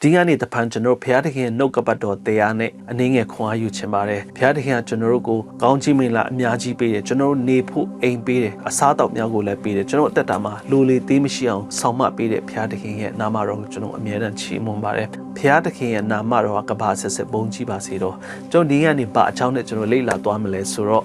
ဒီကနေ့တဖန်ကျွန်တော်ဘုရားသခင်နှုတ်ကပတ်တော်တရားနဲ့အနေငယ်ခွန်အားယူချင်ပါတယ်ဘုရားသခင်ကကျွန်တော်တို့ကိုကောင်းချီးမင်္ဂလာအများကြီးပေးတယ်ကျွန်တော်တို့နေဖို့အိမ်ပေးတယ်အစားအသောက်များကိုလည်းပေးတယ်ကျွန်တော်အသက်တာမှာလူလေသေးမရှိအောင်ဆောင်မပေးတဲ့ဘုရားသခင်ရဲ့နာမတော်ကိုကျွန်တော်အမြဲတမ်းချီးမွမ်းပါတယ်ဘုရားသခင်ရဲ့နာမတော်ကကဘာဆက်ဆက်ဘုန်းကြီးပါစေတော့ကျွန်တော်ဒီကနေ့ဘာအကြောင်းနဲ့ကျွန်တော်လေ့လာသွားမလဲဆိုတော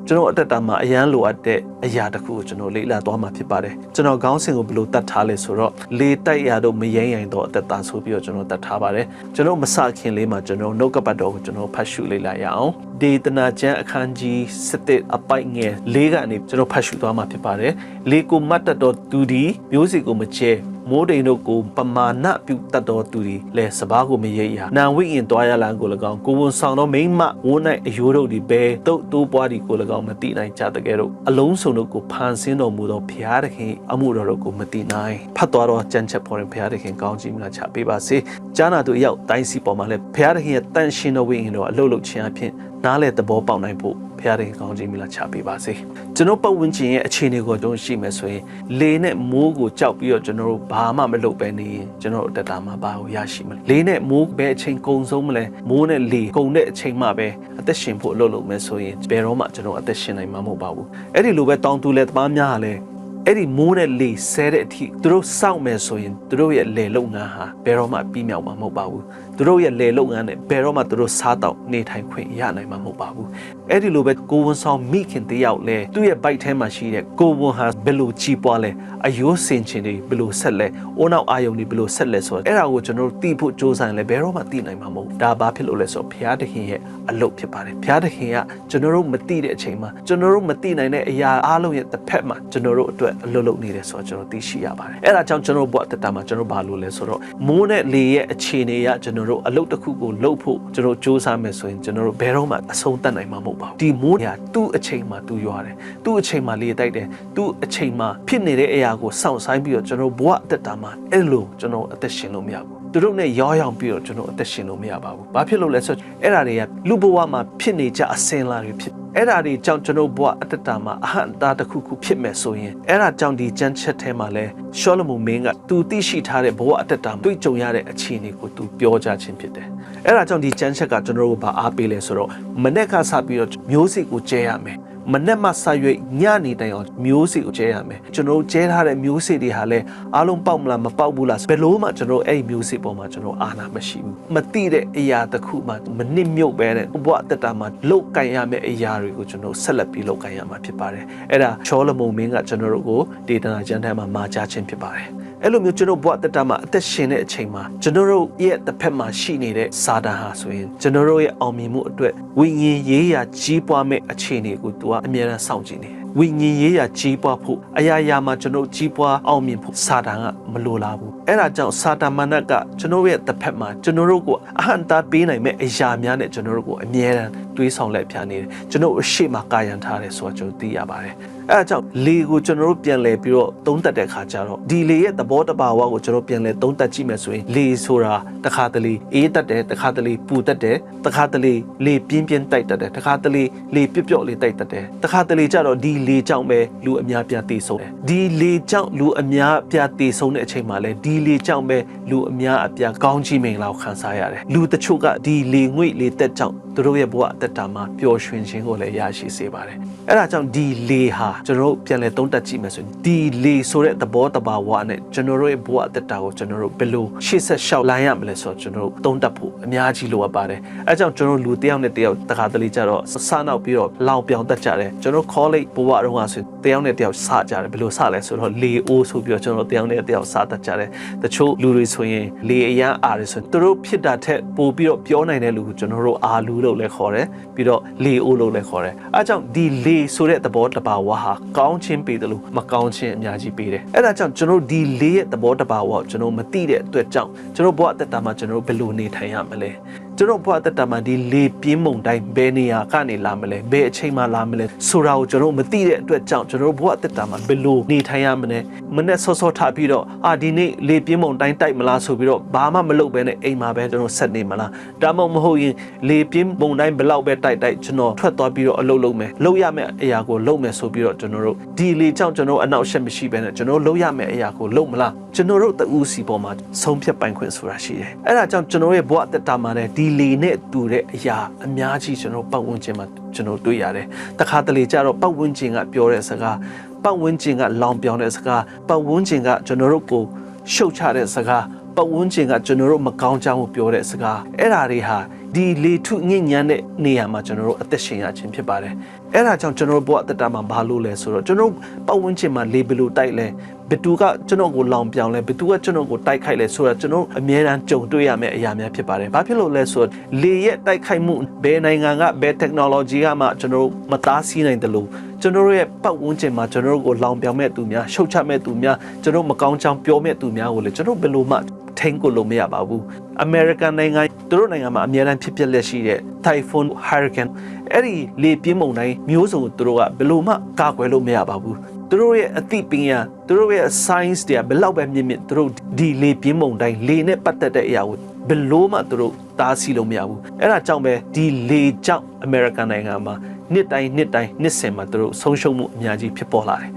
့ကျွန်တော်အတက်တာမှာအရန်လိုအပ်တဲ့အရာတစ်ခုကိုကျွန်တော်လေ့လာသွားမှာဖြစ်ပါတယ်ကျွန်တော်ခေါင်းစဉ်ကိုဘယ်လိုတတ်ထားလဲဆိုတော့လေတိုက်ရတော့မယိမ့်ရင်တော့အသက်တာဆိုပြီးတော့ကျွန်တော်တတ်ထားပါတယ်ကျွန်တော်မစခင်လေးမှာကျွန်တော်နှုတ်ကပတ်တော်ကိုကျွန်တော်ဖတ်ရှုလေ့လာရအောင်ဒေသနာကျမ်းအခန်းကြီး7အပိုက်ငယ်၄ကနေကျွန်တော်ဖတ်ရှုသွားမှာဖြစ်ပါတယ်လေကိုမတ်တတော်သူဒီမျိုးစီကိုမချဲမိုးတိမ်တို့ကိုပမာဏပြုတတ်တော်သူဒီလဲစပားကိုမရိပ်ရနာဝိရင်တွားရလန်းကို၎င်းကိုဝန်ဆောင်သောမိမဝိုး၌အယိုးတို့ဒီဘဲတုတ်တိုးပွားဒီကို၎င်းမတိနိုင်ကြတကယ်တော့အလုံးစုံတို့ကိုဖန်ဆင်းတော်မူသောဘုရားသခင်အမှုတော်တို့ကိုမတိနိုင်ဖတ်သွားတော့ကြံချက်ပေါ်ရင်ဘုရားသခင်ကောင်းကြီးမလားချပေးပါစေကြားနာသူအရောက်တိုင်းစီပေါ်မှာလဲဘုရားသခင်ရဲ့တန်ရှင်တော်ဝိရင်တော်အလုတ်လုတ်ခြင်းအဖြစ်နားလေသဘောပေါက်နိုင်ဖို့ဘုရားသခင်ကောင်းကြီးမလားချပေးပါစေကျွန်တော်ပတ်ဝန်းကျင်ရဲ့အခြေအနေကိုကျွန်တော်ရှိမယ်ဆိုရင်လေနဲ့မိုးကိုကြောက်ပြီးတော့ကျွန်တော်တို့ဘာမှမလုပ်ပဲနေရင်ကျွန်တော်တို့တက်တာမှာဘာကိုရရှိမလဲလေနဲ့မိုးပဲအချိန်ကုန်ဆုံးမလဲမိုးနဲ့လေကုန်တဲ့အချိန်မှပဲအသက်ရှင်ဖို့အလုပ်လုပ်မယ်ဆိုရင်ဘယ်တော့မှကျွန်တော်အသက်ရှင်နိုင်မှာမဟုတ်ပါဘူးအဲ့ဒီလိုပဲတောင်သူလက်သမားများကလည်းအဲ့ဒီမိုးနဲ့လေဆဲတဲ့အထိသူတို့စောင့်မယ်ဆိုရင်သူတို့ရဲ့လေလုပ်ငန်းဟာဘယ်တော့မှပြီးမြောက်မှာမဟုတ်ပါဘူးသူတို့ရဲ့လေလုပ်ငန်းနဲ့ဘယ်တော့မှသူတို့စားတော့နေထိုင်ခွင့်ရနိုင်မှာမဟုတ်ပါဘူးအဲ့ဒီလိုပဲကိုဝန်ဆောင်မိခင်တယောက်လဲသူ့ရဲ့ဘိုက်ထဲမှာရှိတဲ့ကိုဝန်ဟာဘယ်လိုကြီးပွားလဲအယိုးစင်ချင်တွေဘယ်လိုဆက်လဲအိုးနောက်အာယုံတွေဘယ်လိုဆက်လဲဆိုတော့အဲ့ဒါကိုကျွန်တော်တို့သိဖို့စ조사ရင်လည်းဘယ်တော့မှသိနိုင်မှာမဟုတ်ဒါဘာဖြစ်လို့လဲဆိုတော့ဘုရားသခင်ရဲ့အလုပ်ဖြစ်ပါတယ်ဘုရားသခင်ကကျွန်တော်တို့မသိတဲ့အချိန်မှာကျွန်တော်တို့မသိနိုင်တဲ့အရာအားလုံးရဲ့တစ်ဖက်မှာကျွန်တော်တို့အတွက်အလုပ်လုပ်နေတယ်ဆိုတော့ကျွန်တော်သိရှိရပါတယ်အဲ့ဒါကြောင့်ကျွန်တော်ဘဝအတ္တမှာကျွန်တော်ဘာလို့လဲဆိုတော့မိုးနဲ့လေရဲ့အခြေအနေကကျွန်တော်တို့အလုပ်တစ်ခုကိုလုပ်ဖို့ကျွန်တော်စ조사မယ်ဆိုရင်ကျွန်တော်တို့ဘယ်တော့မှအဆုံးသတ်နိုင်မှာမဟုတ်ပါဘူးဒီမိုးကသူ့အချိန်မှာသူရွာတယ်သူ့အချိန်မှာလေတိုက်တယ်သူ့အချိန်မှာဖြစ်နေတဲ့အရာကိုစောင့်ဆိုင်ပြီးတော့ကျွန်တော်ဘဝအတ္တမှာအဲ့လိုကျွန်တော်အသက်ရှင်လို့မရဘူးသူတို့နဲ့ရောရောင်ပြီးတော့ကျွန်တော်အသက်ရှင်လို့မရပါဘူးဘာဖြစ်လို့လဲဆိုတော့အဲ့ဒါတွေကလူဘဝမှာဖြစ်နေကြအစင်လာတွေဖြစ်အဲ့ဒါတွေကြောင့်ကျွန်တော်ဘဝအတ္တမှာအဟံတာတစ်ခုခုဖြစ်မဲ့ဆိုရင်အဲ့ဒါကြောင့်ဒီကျမ်းချက်ထဲမှာလဲရှောလမုန်မင်းကသူသိရှိထားတဲ့ဘဝအတ္တမှာတွေ့ကြုံရတဲ့အခြေအနေကိုသူပြောကြခြင်းဖြစ်တယ်အဲ့ဒါကြောင့်ဒီကျမ်းချက်ကကျွန်တော်တို့ဘာအားပေးလဲဆိုတော့မနေ့ကစပြီးတော့မျိုးစိကိုကျဲရမယ်မနေ့မှစရွေးညနေတိုင်အောင်မျိုးစေ့ကိုကျဲရမယ်ကျွန်တော်ကျဲထားတဲ့မျိုးစေ့တွေဟာလည်းအားလုံးပေါက်မလားမပေါက်ဘူးလားဘယ်လို့မှကျွန်တော်အဲ့ဒီမျိုးစေ့ပေါ်မှာကျွန်တော်အာဏာမရှိဘူးမသိတဲ့အရာတစ်ခုမှမနစ်မြုပ်ပဲတဲ့ဘဝတတမှာလောက်ကန်ရမယ့်အရာတွေကိုကျွန်တော်ဆက်လက်ပြီးလောက်ကန်ရမှာဖြစ်ပါတယ်အဲ့ဒါချောလမုန်မင်းကကျွန်တော်တို့ကိုဒေသနာကျမ်းထဲမှာမှာကြားခြင်းဖြစ်ပါတယ်အဲ့လိုမျိုးကျွန်တော်ဘဝတတမှာအသက်ရှင်တဲ့အချိန်မှာကျွန်တော်တို့ရဲ့တစ်ဖက်မှာရှိနေတဲ့စာတန်ဟာဆိုရင်ကျွန်တော်တို့ရဲ့အောင်မြင်မှုအတွက်ဝိညာဉ်ရေးရာကြီးပွားမဲ့အခြေအနေကိုသူကအမြဲတမ်းစောင့်ကြည့်နေတယ်ဝိညာဉ်ရေးရာကြီးပွားဖို့အရာရာမှာကျွန်တော်ကြီးပွားအောင်မြင်ဖို့စာတန်ကမလိုလားဘူးအဲ့ဒါကြောင့်စာတန်မနတ်ကကျွန်တော်ရဲ့တစ်ဖက်မှာကျွန်တော်တို့ကိုအဟံတာပေးနိုင်မဲ့အရာများနဲ့ကျွန်တော်တို့ကိုအမြဲတမ်းတွေးဆောင်လက်ပြနေတယ်ကျွန်တော်အရှိမကာယံထားတယ်ဆိုတော့ကျွန်တော်သိရပါတယ်အဲ့ဒါကြောင့်လေကိုကျွန်တော်တို့ပြန်လဲပြီးတော့သုံးသပ်တဲ့ခါကျတော့ဒီလေရဲ့သဘောတဘာဝကိုကျွန်တော်ပြန်လဲသုံးသပ်ကြည့်မယ်ဆိုရင်လေဆိုတာတစ်ခါတလေအေးတတ်တယ်တစ်ခါတလေပူတတ်တယ်တစ်ခါတလေလေပြင်းပြင်းတိုက်တတ်တယ်တစ်ခါတလေလေပျော့ပျော့လေးတိုက်တတ်တယ်တစ်ခါတလေကျတော့ဒီလေကြောင့်ပဲလူအများပြားတည်ဆုံးတယ်ဒီလေကြောင့်လူအများပြားတည်ဆုံးတဲ့အချိန်မှာလဲဒီလေကြောင့်ပဲလူအများအပြားကောင်းချီးမင်္ဂလာကိုခံစားရတယ်လူတချို့ကဒီလေငွေ့လေတက်ကြောင့်သူတို့ရဲ့ဘဝအတ္တမှာပျော်ရွှင်ခြင်းကိုလည်းရရှိစေပါတယ်အဲ့ဒါကြောင့်ဒီလေဟာကျွန်တော်တို့ပြန်လဲသုံးသပ်ကြည့်မယ်ဆိုရင်ဒီလေဆိုတဲ့သဘောတဘာဝနဲ့ကျွန်တော်တို့ရဲ့ဘဝအတ္တကိုကျွန်တော်တို့ဘယ်လိုရှေ့ဆက်လျှောက်လိုက်ရမလဲဆိုတော့ကျွန်တော်တို့သုံးသပ်ဖို့အများကြီးလိုအပ်ပါတယ်အဲ့ကြောင့်ကျွန်တော်လူတယောက်နဲ့တယောက်တခါတလေကြတော့စားနောက်ပြီးတော့လောင်ပြောင်တတ်ကြတယ်ကျွန်တော် college ဘဝတုန်းကဆိုတယောက်နဲ့တယောက်စကြတယ်ဘယ်လိုစလဲဆိုတော့လေအိုးဆိုပြီးတော့ကျွန်တော်တယောက်နဲ့တယောက်စတတ်ကြတယ်တချို့လူတွေဆိုရင်လေအရန်အားရဆိုသူတို့ဖြစ်တာထက်ပိုပြီးတော့ပြောနိုင်တဲ့လူကိုကျွန်တော်တို့အာလူလို့လည်းခေါ်တယ်ပြီးတော့လေအိုးလို့လည်းခေါ်တယ်အဲ့ကြောင့်ဒီလေဆိုတဲ့သဘောတဘာဝဟာကောင်းခြင်းပေးတယ်လို့မကောင်းခြင်းအများကြီးပေးတယ်အဲ့ဒါကြောင့်ကျွန်တော်ဒီလေရဲ့သဘောတဘာဝကိုကျွန်တော်မသိတဲ့အတွက်ကြောင့်ကျွန်တော်ဘဝအတ္တမှာကျွန်တော်ဘယ်လိုနေထိုင်ရမလဲ ကျွန်တော်ဘဝတက်တာမှာဒီလေပြင်းမုန်တိုင်းဘယ်နေရာကနေလာမလဲဘယ်အချိန်မှလာမလဲဆိုတာကိုကျွန်တော်မသိတဲ့အတွက်ကြောင့်ကျွန်တော်ဘဝတက်တာမှာဘယ်လိုနေထိုင်ရမလဲမနဲ့စောစောထားပြီးတော့ဒီနေ့လေပြင်းမုန်တိုင်းတိုက်မလားဆိုပြီးတော့ဘာမှမလုပ်ဘဲနဲ့အိမ်မှာပဲကျွန်တော်ဆက်နေမလားဒါမှမဟုတ်ရင်လေပြင်းမုန်တိုင်းဘယ်လောက်ပဲတိုက်ကျွန်တော်ထွက်သွားပြီးတော့အလုပ်လုပ်မယ်လုပ်ရမယ့်အရာကိုလုပ်မယ်ဆိုပြီးတော့ကျွန်တော်တို့ဒီလေကြောင့်ကျွန်တော်အနောက်ရှက်မရှိဘဲနဲ့ကျွန်တော်လုပ်ရမယ့်အရာကိုလုပ်မလားကျွန်တော်တို့တူးစီပေါ်မှာဆုံးဖြတ်ပိုင်ခွင့်ဆိုတာရှိတယ်အဲ့ဒါကြောင့်ကျွန်တော်ရဲ့ဘဝတက်တာမှာလည်းဒီလေနဲ့တူတဲ့အရာအများကြီးကျွန်တော်ပတ်ဝန်းကျင်မှာကျွန်တော်တွေ့ရတယ်တခါတလေကျတော့ပတ်ဝန်းကျင်ကပြောတဲ့စကားပတ်ဝန်းကျင်ကလောင်ပြောင်တဲ့စကားပတ်ဝန်းကျင်ကကျွန်တော်တို့ကိုရှုတ်ချတဲ့စကားပတ်ဝန်းကျင်ကကျွန်တော်တို့မကောင်းကြောင်းကိုပြောတဲ့စကားအဲ့ဓာတွေဟာဒီလေထုညဉ့်ညမ်းတဲ့နေရာမှာကျွန်တော်တို့အသက်ရှင်ရခြင်းဖြစ်ပါတယ်အဲ့ဒါကြောင့်ကျွန်တော်တို့ဘဝတက်တာမှာဘာလို့လဲဆိုတော့ကျွန်တော်ပတ်ဝန်းကျင်မှာလေဘယ်လိုတိုက်လဲဘသူကကျွန်တော်ကိုလောင်ပြောင်လဲဘသူကကျွန်တော်ကိုတိုက်ခိုက်လဲဆိုတော့ကျွန်တော်အမြဲတမ်းကြုံတွေ့ရမယ့်အရာများဖြစ်ပါတယ်ဘာဖြစ်လို့လဲဆိုတော့လေရဲ့တိုက်ခိုက်မှုဘယ်နိုင်ငံကဘယ် technology ကမှကျွန်တော်မသားစီးနိုင်တယ်လို့ကျွန်တော်ရဲ့ပတ်ဝန်းကျင်မှာကျွန်တော်ကိုလောင်ပြောင်မဲ့သူများရှုတ်ချမဲ့သူများကျွန်တော်မကောင်းချောင်းပြောမဲ့သူများကိုလေကျွန်တော်ဘယ်လိုမှထိန်းကိုလို့မရပါဘူး American နိုင်ငံသူတို့နိုင်ငံမှာအများအားဖြစ်ပျက်လက်ရှိတဲ့ Typhoon Hurricane အဲ့ဒီလေပြင်းမုန်တိုင်းမျိုးစုံသူတို့ကဘယ်လိုမှကာကွယ်လို့မရပါဘူးသူတို့ရဲ့အသိပညာသူတို့ရဲ့ science တွေကဘယ်လောက်ပဲမြင့်မြင့်သူတို့ဒီလေပြင်းမုန်တိုင်းလေနဲ့ပတ်သက်တဲ့အရာကိုဘယ်လိုမှသူတို့တားဆီးလို့မရဘူးအဲ့ဒါကြောင့်ပဲဒီလေကြောင့် American နိုင်ငံမှာနှစ်တိုင်းနှစ်စဉ်မှာသူတို့ဆုံးရှုံးမှုအများကြီးဖြစ်ပေါ်လာတယ်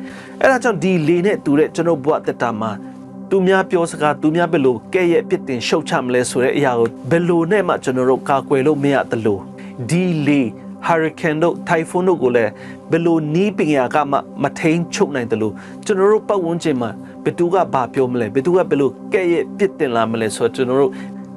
အဲ့ဒါကြောင့်ဒီလေနဲ့တူတဲ့ကျွန်တော်ဘဝတက်တာမှာသူများပြောစကားသူများဘယ်လိုကဲ့ရဲ့ပြစ်တင်ရှုတ်ချမလဲဆိုတဲ့အရာကိုဘယ်လိုနဲ့မှကျွန်တော်တို့ကာကွယ်လို့မရသလိုဒီလေ hurricane တို့ typhoon တို့ကိုလည်းဘယ်လိုနီးပညာကမှမထိန်ချုပ်နိုင်တယ်လို့ကျွန်တော်တို့ပတ်ဝန်းကျင်မှာဘယ်သူကဘာပြောမလဲဘယ်သူကဘယ်လိုကဲ့ရဲ့ပြစ်တင်လာမလဲဆိုတော့ကျွန်တော်တို့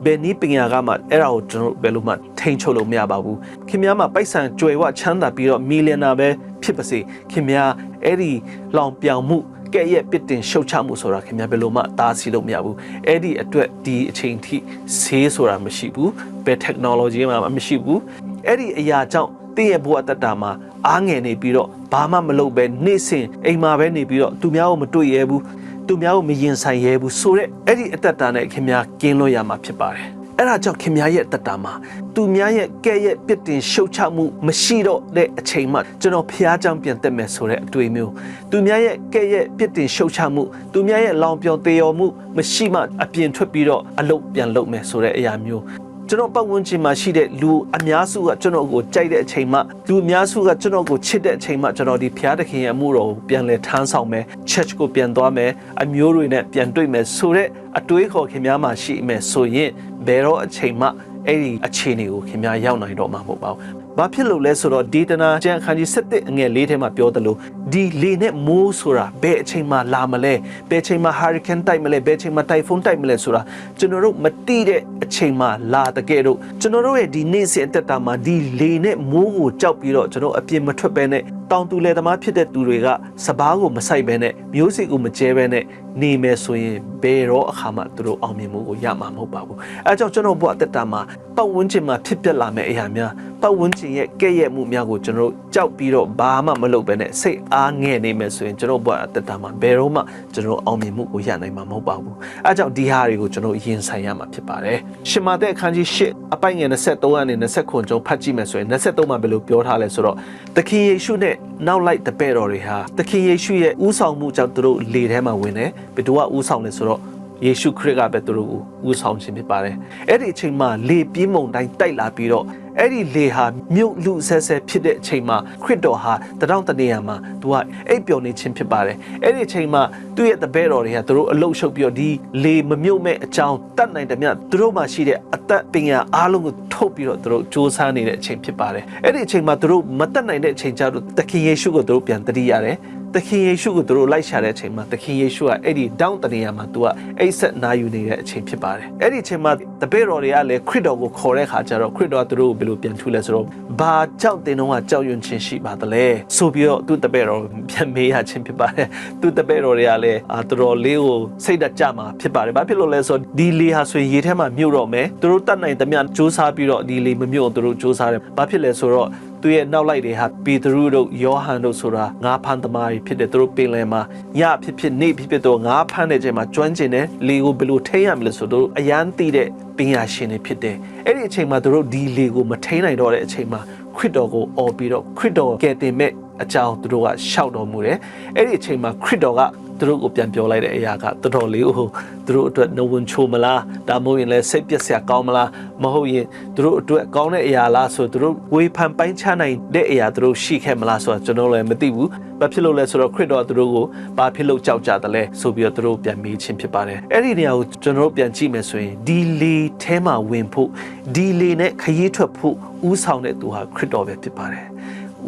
ဘယ်နည်းပညာကမှအဲ့ဒါကိုကျွန်တော်တို့ဘယ်လိုမှထိန်ချုပ်လို့မရပါဘူးခင်ဗျားမှာပိုက်ဆံကြွယ်ဝချမ်းသာပြီးတော့မီလီယံနာပဲဖြစ်ပါစေခင်ဗျားအဲ့ဒီလောင်ပြောင်မှုကဲ့ရဲ့ပစ်တင်ရှုတ်ချမှုဆိုတာခင်ဗျားဘယ်လိုမှတားဆီးလို့မရဘူးအဲ့ဒီအတွက်ဒီအချိန်ထိဆေးဆိုတာမရှိဘူးဘယ် technology မှမရှိဘူးအဲ့ဒီအရာကြောင့်တင့်ရဲ့ဘဝတက်တာမှာအားငယ်နေပြီးတော့ဘာမှမလုပ်ပဲနေ့စဉ်အိမ်မှာပဲနေပြီးတော့သူများကိုမတွေ့ရဘူးသူများကိုမရင်ဆိုင်ရဲဘူးဆိုတော့အဲ့ဒီအသက်တာနဲ့ခင်ဗျားကင်းလို့ရမှာဖြစ်ပါတယ်အဲ့ဒါကြောင့်ခင်ဗျားရဲ့တက်တာမှာသူများရဲ့ကဲ့ရဲ့ပြစ်တင်ရှုတ်ချမှုမရှိတော့တဲ့အချိန်မှကျွန်တော်ဖျားကြောင်ပြန်တက်မယ်ဆိုတဲ့အတွေ့မျိုးသူများရဲ့ကဲ့ရဲ့ပြစ်တင်ရှုတ်ချမှုသူများရဲ့လောင်ပြောင်တေရော်မှုမရှိမှအပြင်ထွက်ပြီးတော့အလုပ်ပြန်လုပ်မယ်ဆိုတဲ့အရာမျိုးကျွန်တော်ပတ်ဝန်းကျင်မှာရှိတဲ့လူအများစုကကျွန်တော်ကိုကြိုက်တဲ့အချိန်မှလူအများစုကကျွန်တော်ကိုချစ်တဲ့အချိန်မှကျွန်တော်ဒီဖျားသခင်ရဲ့အမှုတော်ကိုပြန်လဲထမ်းဆောင်မယ် church ကိုပြန်သွားမယ်အမျိုးတွေနဲ့ပြန်တွေ့မယ်ဆိုတဲ့အတွေးခေါ်ခင်များမှာရှိမယ်ဆိုရင်ဘယ်တော့အချိန်မှအဲ့ဒီအခြေအနေကိုခင်များရောက်နိုင်တော့မှာမဟုတ်ပါဘူး။ဘာဖြစ်လို့လဲဆိုတော့ဒီတနာကျန်ခန်းကြီး7အငယ်4ထဲမှာပြောသလိုဒီလေနဲ့မိုးဆိုတာဘယ်အချိန်မှလာမလဲဘယ်အချိန်မှ hurricane တိုက်မလဲဘယ်အချိန်မှ typhoon တိုက်မလဲဆိုတာကျွန်တော်တို့မသိတဲ့အချိန်မှလာတကယ်တော့ကျွန်တော်တို့ရဲ့ဒီနေ့စဉ်အသက်တာမှာဒီလေနဲ့မိုးကိုကြောက်ပြီးတော့ကျွန်တော်အပြင်မထွက်ဘဲနဲ့တောင်သူလယ်သမားဖြစ်တဲ့သူတွေကစပားကိုမဆိုင်ဘဲနဲ့မျိုးစေ့ကိုမကျဲဘဲနဲ့နေမယ်ဆိုရင်ဘယ်တော့အခါမှသူတို့အောင်မြင်မှုကိုရမှာမဟုတ်ပါဘူးအဲကြောင့်ကျွန်တော်ဘဝအသက်တာမှာပတ်ဝန်းကျင်မှာဖြစ်ပျက်လာမယ့်အရာများပတ်ဝန်းကျင်ရဲ့ကဲ့ရဲ့မှုများကိုကျွန်တော်ကြောက်ပြီးတော့ဘာမှမလုပ်ဘဲနဲ့စိတ်အားငယ်နေမယ်ဆိုရင်ကျွန်တော်ဘဝအသက်တာမှာဘယ်တော့မှကျွန်တော်အောင်မြင်မှုကိုရနိုင်မှာမဟုတ်ပါဘူးအဲကြောင့်ဒီဟာတွေကိုကျွန်တော်ရင်ဆိုင်ရမှာဖြစ်ပါတယ်ရှင်မာသက်အခန်းကြီး8အပိုင်ငယ်23ကနေ29ကျော်ဖတ်ကြည့်မယ်ဆိုရင်23မှာဘယ်လိုပြောထားလဲဆိုတော့သခင်ယေရှုနဲ့နောက်လိုက်တပည့်တော်တွေဟာသခင်ယေရှုရဲ့ဥဆောင်မှုကြောင့်သူတို့လေထဲမှာဝင်တယ်ဘယ်သူကဥဆောင်လဲဆိုတော့ယေရှုခရစ်ကပဲသူတို့ကိုဥဆောင်ခြင်းဖြစ်ပါတယ်အဲ့ဒီအချိန်မှာလေပြင်းမုန်တိုင်းတိုက်လာပြီးတော့အဲ့ဒီလေဟာမြုပ်လူဆဲဆဲဖြစ်တဲ့အချိန်မှာခရစ်တော်ဟာတောင်တနေရာမှာသူကအိပ်ပျော်နေခြင်းဖြစ်ပါတယ်အဲ့ဒီအချိန်မှာသူ့ရဲ့တပည့်တော်တွေကသူတို့အလုရှုပ်ပြီးတော့ဒီလေမမြုပ်မဲ့အကြောင်းတတ်နိုင်တယ်မြတ်သူတို့မှာရှိတဲ့အသက်ပညာအားလုံးကိုထုတ်ပြီးတော့သူတို့စူးစမ်းနေတဲ့အချိန်ဖြစ်ပါတယ်အဲ့ဒီအချိန်မှာသူတို့မတတ်နိုင်တဲ့အချိန်ကျတော့သခင်ယေရှုကိုသူတို့ပြန်တတိရတယ်သခင်ယေရှုကိုသူတို့လိုက်ရှာတဲ့အချိန်မှာသခင်ယေရှုကအဲ့ဒီတောင်တနေရာမှာသူကအိပ်ဆက်နာယူနေတဲ့အချိန်ဖြစ်ပါတယ်အဲ့ဒီအချိန်မှာတပည့်တော်တွေကလည်းခရစ်တော်ကိုခေါ်တဲ့ခါကျတော့ခရစ်တော်သူတို့ကိုဘယ်လိုပြန်ထူလဲဆိုတော့ဘာကြောင့်တင်တော့ကြောက်ရွံ့ခြင်းရှိပါသလဲဆိုပြီးတော့သူတပည့်တော်ပြန်မေးရခြင်းဖြစ်ပါတယ်သူတပည့်တော်တွေကလည်းတော်တော်လေးကိုစိတ်ဓာတ်ကြမှာဖြစ်ပါတယ်ဘာဖြစ်လို့လဲဆိုတော့ဒီလေဟာဆိုရင်ရေထဲမှာမြုပ်တော့မယ်သူတို့တတ်နိုင်သမျှစူးစမ်းပြီးတော့ဒီလေမမြုပ်အောင်သူတို့စူးစမ်းတယ်ဘာဖြစ်လဲဆိုတော့ သူရဲ့နောက်လိုက်တွေဟာပီတရုတို့ယောဟန်တို့ဆိုတာငါးဖမ်းသမားတွေဖြစ်တဲ့သူတို့ပင်လယ်မှာညဖြစ်ဖြစ်နေ့ဖြစ်ဖြစ်တော့ငါးဖမ်းတဲ့ချိန်မှာကျွမ်းကျင်တဲ့လေကိုဘယ်လိုထိန်းရမလဲဆိုတော့အရန်သိတဲ့ပညာရှင်တွေဖြစ်တယ်အဲ့ဒီအချိန်မှာသူတို့ဒီလေကိုမထိန်းနိုင်တော့တဲ့အချိန်မှာခရစ်တော်ကိုအော်ပြီးတော့ခရစ်တော်ကယ်တင်မဲ့အကြောင်းသူတို့ကရှောက်တော်မူတယ်အဲ့ဒီအချိန်မှာခရစ်တော်ကသူတို့ကိုပြန်ပြောလိုက်တဲ့အရာကတော်တော်လေးဟိုသူတို့အတွက်နှုတ်ချိုမလားဒါမှမဟုတ်ရင်လည်းစိတ်ပြက်စရာကောင်းမလားမဟုတ်ရင်သူတို့အတွက်ကောင်းတဲ့အရာလားဆိုသူတို့ဝေဖန်ပိုင်းခြားနိုင်တဲ့အရာသူတို့ရှိခဲ့မလားဆိုတော့ကျွန်တော်လည်းမသိဘူးဘာဖြစ်လို့လဲဆိုတော့ခရစ်တော်သူတို့ကိုဘာဖြစ်လို့ကြောက်ကြတယ်လဲဆိုပြီးတော့သူတို့ပြန်မေးခြင်းဖြစ်ပါတယ်အဲ့ဒီနေရာကိုကျွန်တော်တို့ပြန်ကြည့်မယ်ဆိုရင်ဒီလေထဲမှာဝင်ဖို့ဒီလေနဲ့ခရီးထွက်ဖို့ဥဆောင်တဲ့သူဟာခရစ်တော်ပဲဖြစ်ပါတယ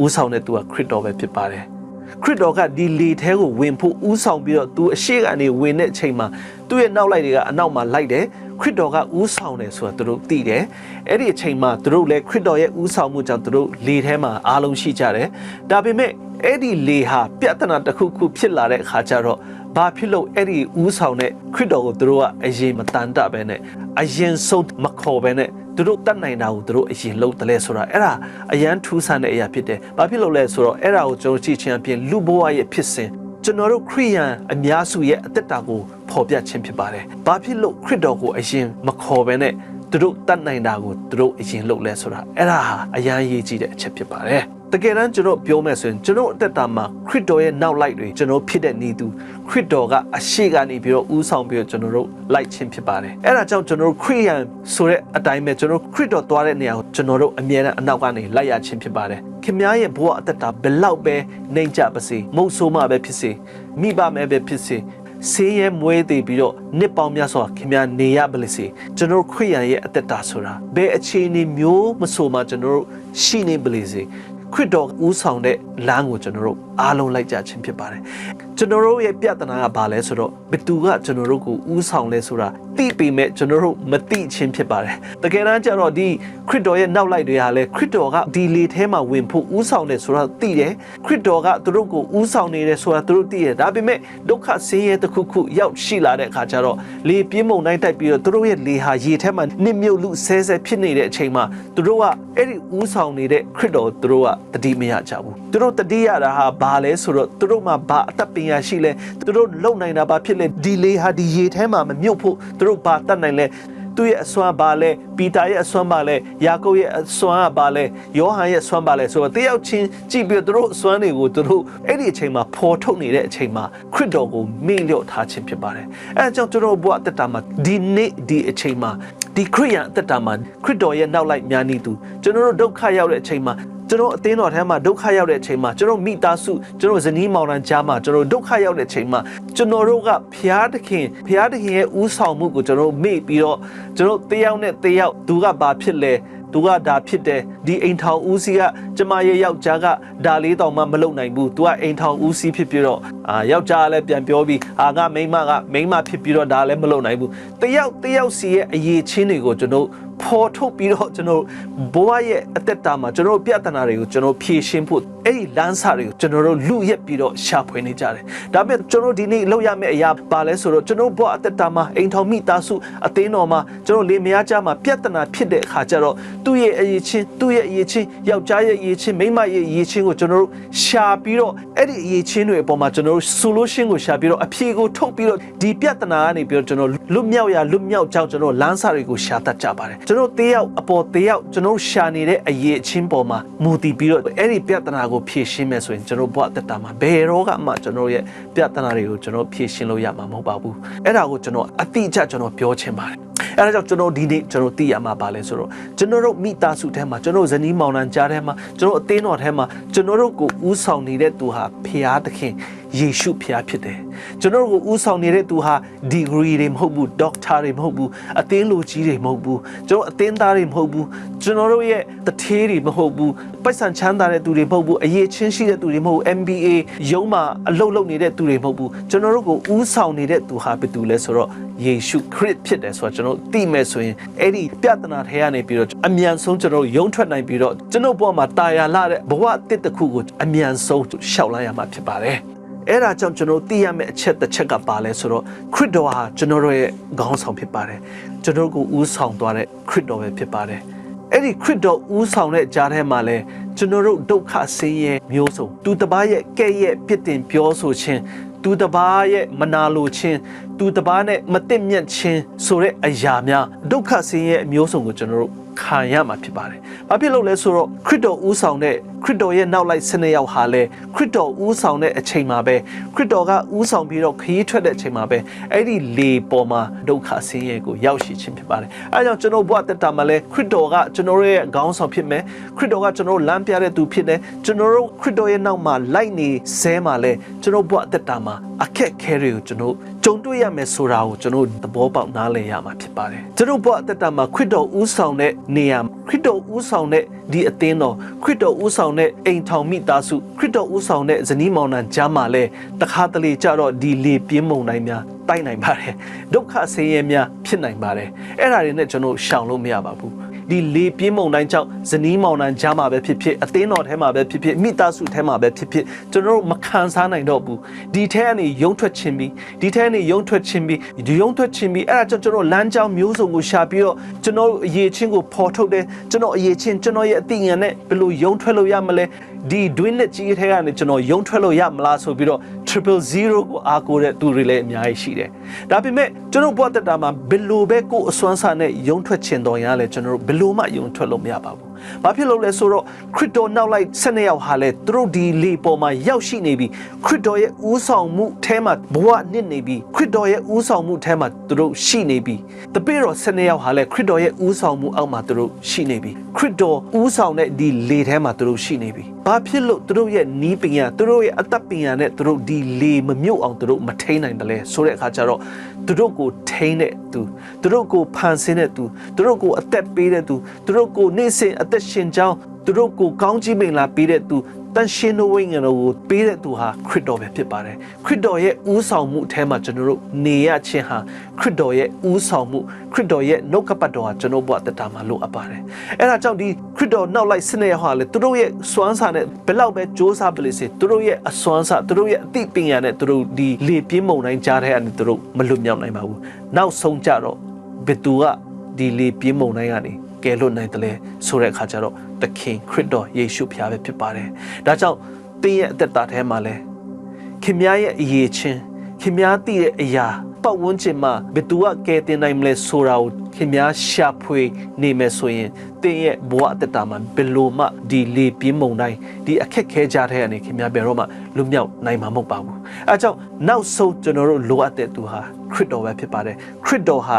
်ဥဆောင်တဲ့သူဟာခရစ်တော်ပဲဖြစ်ပါတယ်ခရစ်တော်ကဒီလေထဲကိုဝင်ဖို့ဥဆောင်ပြီးတော့သူအရှိကနေဝင်တဲ့အချိန်မှာသူ့ရဲ့နောက်လိုက်တွေကအနောက်မှာလိုက်တယ်ခရစ်တော်ကဥဆောင်တယ်ဆိုတာသူတို့သိတယ်အဲ့ဒီအချိန်မှာသူတို့လည်းခရစ်တော်ရဲ့ဥဆောင်မှုကြောင့်သူတို့လေထဲမှာအားလုံးရှိကြတယ်ဒါပေမဲ့အဲ့ဒီလေဟာပြဿနာတစ်ခုခုဖြစ်လာတဲ့အခါကျတော့ဘာဖြစ်လို့အဲ့ဒီဥဆောင်တဲ့ခရစ်တော်ကိုသူတို့ကအရင်မတန်တပဲနဲ့အရင်ဆုံးမခေါ်ပဲနဲ့သူတို့တတ်နိုင်တာကိုသူတို့အရင်လုပ်တယ်လဲဆိုတာအဲ့ဒါအရန်ထူးဆန်းတဲ့အရာဖြစ်တယ်ဘာဖြစ်လို့လဲဆိုတော့အဲ့ဒါကိုကျွန်တော်ကြည့်ချင်းအပြင်လူဘဝရဲ့ဖြစ်စဉ်ကျွန်တော်တို့ခရိယန်အများစုရဲ့အသက်တာကိုဖော်ပြခြင်းဖြစ်ပါတယ်ဘာဖြစ်လို့ခရစ်တော်ကိုအရင်မခေါ်ပဲနဲ့သူတို့တတ်နိုင်တာကိုသူတို့အရင်လုပ်လဲဆိုတာအဲ့ဒါဟာအရန်ရေးကြည့်တဲ့အချက်ဖြစ်ပါတယ်တကယ်တမ်းကျွန်တော်ပြောမယ်ဆိုရင်ကျွန်တော်အသက်တာမှာခရစ်တော်ရဲ့နောက်လိုက်တွေကျွန်တော်ဖြစ်တဲ့နေသူခရစ်တော်ကအရှိကနေပြီးတော့ဥဆောင်ပြီးတော့ကျွန်တော်တို့လိုက်ခြင်းဖြစ်ပါတယ်အဲ့ဒါကြောင့်ကျွန်တော်တို့ခရိယန်ဆိုတဲ့အတိုင်းပဲကျွန်တော်ခရစ်တော်သွားတဲ့နေရာကိုကျွန်တော်တို့အမြဲတမ်းအနောက်ကနေလိုက်ရခြင်းဖြစ်ပါတယ်ခင်ဗျားရဲ့ဘဝအသက်တာဘယ်လောက်ပဲနှိမ့်ကြပါစေမုတ်ဆိုးမှပဲဖြစ်စေမိဘမဲပဲဖြစ်စေဆေးရဲမွေးသေးပြီးတော့နှစ်ပေါင်းများစွာခင်ဗျားနေရပါလိမ့်စေကျွန်တော်ခရိယန်ရဲ့အသက်တာဆိုတာဘယ်အခြေအနေမျိုးမဆိုမှကျွန်တော်တို့ရှိနေပါလိမ့်စေခရစ်တော်ဦးဆောင်တဲ့လမ်းကိုကျွန်တော်တို့အားလုံးလိုက်ကြခြင်းဖြစ်ပါတယ်ကျွန်တော်တို့ရဲ့ပြဿနာကဘာလဲဆိုတော့ဘသူကကျွန်တော်တို့ကိုဦးဆောင်လဲဆိုတာသိပေမဲ့ကျွန်တော်တို့မသိခြင်းဖြစ်ပါတယ်တကယ်တမ်းကျတော့ဒီခရစ်တော်ရဲ့နောက်လိုက်တွေဟာလဲခရစ်တော်ကဒီလေထဲမှာဝင်ဖို့ဦးဆောင်တယ်ဆိုတာသိတယ်ခရစ်တော်ကသူတို့ကိုဦးဆောင်နေတယ်ဆိုတာသူတို့သိတယ်ဒါပေမဲ့ဒုက္ခဆင်းရဲတစ်ခုခုရောက်ရှိလာတဲ့အခါကျတော့လေပြင်းမုန်တိုင်းတိုက်ပြီးတော့သူတို့ရဲ့လေဟာရေထဲမှာနစ်မြုပ်လူဆဲဆဲဖြစ်နေတဲ့အချိန်မှာသူတို့ကအဲ့ဒီဦးဆောင်နေတဲ့ခရစ်တော်သူတို့ကတတိမရကြဘူးသူတို့တတိရတာဟာဘာလဲဆိုတော့သူတို့မှာဘာအသက်ပညာရှိလဲသူတို့လုံနိုင်တာဘာဖြစ်လဲဒီလေဟာဒီရေထဲမှာမမြုပ်ဖို့သူတို့ဘာတတ်နိုင်လဲသူရဲ့အစွမ်းဘာလဲပီတာရဲ့အစွမ်းဘာလဲယာကုပ်ရဲ့အစွမ်းဘာလဲယောဟန်ရဲ့အစွမ်းဘာလဲဆိုတော့တယောက်ချင်းကြည့်ပြီးသူတို့အစွမ်းတွေကိုသူတို့အဲ့ဒီအချိန်မှာဖော်ထုတ်နေတဲ့အချိန်မှာခရစ်တော်ကိုမေ့လျော့ထားခြင်းဖြစ်ပါတယ်အဲအကြောင်းကျွန်တော်ဘုရားတက်တာမှာဒီနေ့ဒီအချိန်မှာဒီခရိယန်အသက်တာမှာခရစ်တော်ရဲ့နောက်လိုက်များနေသူကျွန်တော်တို့ဒုက္ခရောက်တဲ့အချိန်မှာကျွန်တော်အသင်းတော်ထဲမှာဒုက္ခရောက်တဲ့အချိန်မှာကျွန်တော်မိသားစုကျွန်တော်ဇနီးမောင်နှံကြားမှာကျွန်တော်ဒုက္ခရောက်တဲ့အချိန်မှာကျွန်တော်တို့ကဘုရားသခင်ရဲ့ဦးဆောင်မှုကိုကျွန်တော်မေ့ပြီးတော့ကျွန်တော်တယောက်နဲ့တယောက်သူကဘာဖြစ်လဲသူကဒါဖြစ်တယ်ဒီအိမ်ထောင်ဦးစီးကကျမရဲ့ယောက်ျားကဒါလေးတောင်မှမလုပ်နိုင်ဘူးသူကအိမ်ထောင်ဦးစီးဖြစ်ပြီးတော့ယောက်ျားလည်းပြန်ပြောပြီးငါမိန်းမဖြစ်ပြီးတော့ဒါလည်းမလုပ်နိုင်ဘူးတယောက်စီရဲ့အရေးချင်းတွေကိုကျွန်တော်ဖော်ထုတ်ပြီးတော့ကျွန်တော်ဘဝရဲ့အသက်တာမှာကျွန်တော်ပြဿနာတွေကိုကျွန်တော်ဖြေရှင်းဖို့အဲ့ဒီလမ်းစာတွေကိုကျွန်တော်တို့လူရက်ပြီးတော့ရှာဖွေနေကြတယ်ဒါပေမဲ့ကျွန်တော်ဒီနေ့လောက်ရမယ့်အရာပါလဲဆိုတော့ကျွန်တော်ဘဝအသက်တာမှာအိမ်ထောင်မိသားစုအသင်းတော်မှာကျွန်တော်လေမယားကြားမှာပြဿနာဖြစ်တဲ့အခါကျတော့သူ့ရဲ့အရေးချင်းယောက်ျားရဲ့အရေးချင်းမိန်းမရဲ့အရေးချင်းကိုကျွန်တော်တို့ရှာပြီးတော့အဲ့ဒီအရေးချင်းတွေအပေါ်မှာကျွန်တော်တို့ solution ကိုရှာပြီးတော့အဖြေကိုထုတ်ပြီးတော့ဒီပြဿနာကနေပြီးတော့ကျွန်တော်လွတ်မြောက်ကြောင်းကျွန်တော်လမ်းစာတွေကိုရှာတတ်ကြပါတယ်ကျွန်တော်တယောက်အပေါ်တယောက်ကျွန်တော်ရှာနေတဲ့အရေးချင်းပေါ်မှာမူတည်ပြီးတော့အဲ့ဒီပြဿနာကိုဖြေရှင်းမယ်ဆိုရင်ကျွန်တော်ဘဝတက်တာမှာဘယ်တော့မှကျွန်တော်ရဲ့ပြဿနာတွေကိုကျွန်တော်ဖြေရှင်းလို့ရမှာမဟုတ်ပါဘူးအဲ့ဒါကိုကျွန်တော်အတိအကျကျွန်တော်ပြောချင်ပါတယ်အဲ့ဒါကြောင့်ကျွန်တော်ဒီနေ့ကျွန်တော်သိရမှာပါလဲဆိုတော့ကျွန်တော်တို့မိသားစုထဲမှာကျွန်တော်ဇနီးမောင်နှံကြားထဲမှာကျွန်တော်အသင်းတော်ထဲမှာကျွန်တော်တို့ကိုဦးဆောင်နေတဲ့သူဟာဖျားသခင်ယေရှုဖျားဖြစ်တယ်ကျွန်တော်တို့ကိုဦးဆောင်နေတဲ့သူဟာဒီဂရီတွေမဟုတ်ဘူးဒေါက်တာတွေမဟုတ်ဘူးအသင်းလူကြီးတွေမဟုတ်ဘူးကျွန်တော်အသင်းသားတွေမဟုတ်ဘူးကျွန်တော်တို့ရဲ့တထေးတွေမဟုတ်ဘူးပိုက်ဆံချမ်းသာတဲ့သူတွေမဟုတ်ဘူးအရေးချင်းရှိတဲ့သူတွေမဟုတ်ဘူး MBA ရုံးမှာအလုပ်လုပ်နေတဲ့သူတွေမဟုတ်ဘူးကျွန်တော်တို့ကိုဦးဆောင်နေတဲ့သူဟာဘယ်သူလဲဆိုတော့ယေရှုခရစ်ဖြစ်တယ်ဆိုတော့ကျွန်တော်သိမယ်ဆိုရင်အဲ့ဒီပြဿနာထဲကနေပြီးတော့အမြန်ဆုံးကျွန်တော်ရုံးထွက်နိုင်ပြီးတော့ကျွန်တော်ဘဝမှာတာယာလာတဲ့ဘဝအသစ်တစ်ခုကိုအမြန်ဆုံးရှောက်လိုက်ရမှာဖြစ်ပါတယ်အဲ့ဒါကြောင့်ကျွန်တော်သိရမယ့်အချက်တစ်ချက်ကပါလဲဆိုတော့ခရစ်တော်ဟာကျွန်တော်ရဲ့ခေါင်းဆောင်ဖြစ်ပါတယ်ကျွန်တော်ကိုဦးဆောင်သွားတဲ့ခရစ်တော်ပဲဖြစ်ပါတယ် အဲ့ဒီခရစ်တော်ဦးဆောင်တဲ့ကြားထဲမှာလဲကျွန်တော်တို့ဒုက္ခဆင်းရဲမျိုးစုံသူတစ်ပါးရဲ့ကဲ့ရဲ့ပြစ်တင်ပြောဆိုခြင်းသူတစ်ပါးရဲ့မနာလိုခြင်းသူတစ်ပါးနဲ့မသိမြတ်ခြင်းဆိုတဲ့အရာများဒုက္ခဆင်းရဲအမျိုးစုံကိုကျွန်တော်တို့ခံရမှာဖြစ်ပါတယ်။ဘာဖြစ်လို့လဲဆိုတော့ခရစ်တော်ဦးဆောင်တဲ့ခရစ်တော်ရဲ့နောက်လိုက်12ယောက်ဟာလဲခရစ်တော်ဦးဆောင်တဲ့အချိန်မှာပဲခရစ်တော်ကဦးဆောင်ပြီးတော့ခရီးထွက်တဲ့အချိန်မှာပဲအဲ့ဒီလေပေါ်မှာဒုက္ခဆင်းရဲကိုရောက်ရှိခြင်းဖြစ်ပါတယ်။အဲကြောင့်ကျွန်တော်ဘုရားတက်တာမှာလဲခရစ်တော်ကကျွန်တော်ရဲ့ခေါင်းဆောင်ဖြစ်မယ်။ခရစ်တော်ကကျွန်တော်လမ်းပြတဲ့သူဖြစ်တယ်။ကျွန်တော်တို့ခရစ်တော်ရဲ့နောက်မှာလိုက်နေဆဲမှာလဲကျွန်တော်ဘုရားတက်တာမှာအခက်ခဲတွေကိုကျွန်တော်ကြုံတွေ့ရမယ်ဆိုတာကိုကျွန်တော်သဘောပေါက်နားလည်ရမှာဖြစ်ပါတယ်။ကျွန်တော်ဘုရားတက်တာမှာခရစ်တော်ဦးဆောင်တဲ့နေရာခရစ်တော်ဦးဆောင်တဲ့ဒီအသင်းတော်ခရစ်တော်ဦးဆောင်တဲ့အိမ်ထောင်မိသားစုခရစ်တော်ဦးဆောင်တဲ့ဇနီးမောင်နှံကြားမှာလဲတခါတလေကြတော့ဒီလေပြင်းမုန်တိုင်းများတိုက်နိုင်ပါတယ်ဒုက္ခဆင်းရဲများဖြစ်နိုင်ပါတယ်အဲ့ဒါတွေနဲ့ကျွန်တော်ရှောင်လို့မရပါဘူးဒီလေပြင်းမုန်တိုင်းကြောင့်ဇနီးမောင်နှံကြားမှာပဲဖြစ်ဖြစ်အသင်းတော်ထဲမှာပဲဖြစ်ဖြစ်မိသားစုထဲမှာပဲဖြစ်ဖြစ်ကျွန်တော်တို့မခံစားနိုင်တော့ဘူးဒီထဲကနေရုံထွက်ခြင်းပြီးဒီထဲကနေရုံထွက်ခြင်းပြီးဒီရုံထွက်ခြင်းပြီးအဲ့ဒါကြောင့်ကျွန်တော်လမ်းကြောင်းမျိုးစုံကိုရှာပြီးတော့ကျွန်တော်အရေးချင်းကိုဖော်ထုတ်တယ်ကျွန်တော်အရေးချင်းကျွန်တော်ရဲ့အသိဉာဏ်နဲ့ဘယ်လိုရုံထွက်လို့ရမလဲဒီတွင်းလက်ကြီးထဲကနေကျွန်တော်ရုံထွက်လို့ရမလားဆိုပြီးတော့ 000 ကိုအားကိုးတဲ့သူတွေလည်းအများကြီးရှိတယ်ဒါပေမဲ့ကျွန်တော်ဘဝတက်တာမှာဘယ်လိုပဲကိုယ်အစွမ်းစားနဲ့ရုံထွက်ခြင်းတော်ရလဲကျွန်တော်တို့ဘယ်လိုမှရုံထွက်လို့မရပါဘူး။ဘာဖြစ်လို့လဲဆိုတော့ခရစ်တော်နောက်လိုက်12ယောက်ဟာလဲသူတို့ဒီလေပေါ်မှာရောက်ရှိနေပြီခရစ်တော်ရဲ့ဦးဆောင်မှုထဲမှာဘဝနှစ်နေပြီခရစ်တော်ရဲ့ဦးဆောင်မှုထဲမှာသူတို့ရှိနေပြီ။တပည့်တော်12ယောက်ဟာလဲခရစ်တော်ရဲ့ဦးဆောင်မှုအောက်မှာသူတို့ရှိနေပြီ။ခရစ်တော်ဦးဆောင်တဲ့ဒီလေထဲမှာသူတို့ရှိနေပြီ။ဘာဖြစ်လို့သူတို့ရဲ့နီးပညာသူတို့ရဲ့အသက်ပညာနဲ့သူတို့ဒီလေမမြုပ်အောင်သူတို့မထိန်းနိုင်တယ်လဲဆိုတဲ့အခါကျတော့သူတို့ကိုထိန်းတဲ့သူသူတို့ကိုဖန်ဆင်းတဲ့သူသူတို့ကိုအသက်ပေးတဲ့သူသူတို့ကိုနေ့စဉ်အသက်ရှင်ကြောင်းသူတို့ကိုကောင်းချီးမင်္ဂလာပေးတဲ့သူတန်ရှင်သောဝိညာဉ်တော်ကိုပေးတဲ့သူဟာခရစ်တော်ပဲဖြစ်ပါတယ်ခရစ်တော်ရဲ့ဦးဆောင်မှုအထက်မှာကျွန်တော်တို့နေရခြင်းဟာခရစ်တော်ရဲ့ဦးဆောင်မှုခရစ်တော်ရဲ့နှုတ်ကပတ်တော်ဟာကျွန်တော်ဘဝတတမှာလိုအပ်ပါတယ်အဲဒါကြောင့်ဒီခရစ်တော်နောက်လိုက်စနစ်ဟာလေသူတို့ရဲ့စွမ်းစားနဲ့ဘယ်လောက်ပဲစ조사ပလိစေသူတို့ရဲ့အစွမ်းစားသူတို့ရဲ့အသိပညာနဲ့သူတို့ဒီလေပြင်းမုန်တိုင်းကြားထဲကနေသူတို့မလွတ်မြောက်နိုင်ပါဘူးနောက်ဆုံးကြတော့ဘယ်သူကဒီလေပြင်းမုန်တိုင်းကနေကယ်လွတ်နိုင်တယ်လဲဆိုတဲ့အခါကျတော့သခင်ခရစ်တော်ယေရှုဖျားပဲဖြစ်ပါတယ်။ဒါကြောင့်သင်ရဲ့အသက်တာထဲမှာလဲခင်များရဲ့အရေးချင်းခင်များသိတဲ့အရာပတ်ဝန်းကျင်မှာဘယ်သူကကယ်တင်နိုင်မလဲဆိုတာကိုခင်များရှာဖွေနေမယ်ဆိုရင်သင်ရဲ့ဘဝအသက်တာမှာဘယ်လိုမှဒီလေပြင်းမုန်တိုင်းဒီအခက်ခဲကြတဲ့အနေခင်များဘယ်တော့မှလွတ်မြောက်နိုင်မှာမဟုတ်ပါဘူး။အဲကြောင့်နောက်ဆုံးကျွန်တော်တို့လိုအပ်တဲ့သူဟာခရစ်တော်ပဲဖြစ်ပါတယ်ခရစ်တော်ဟ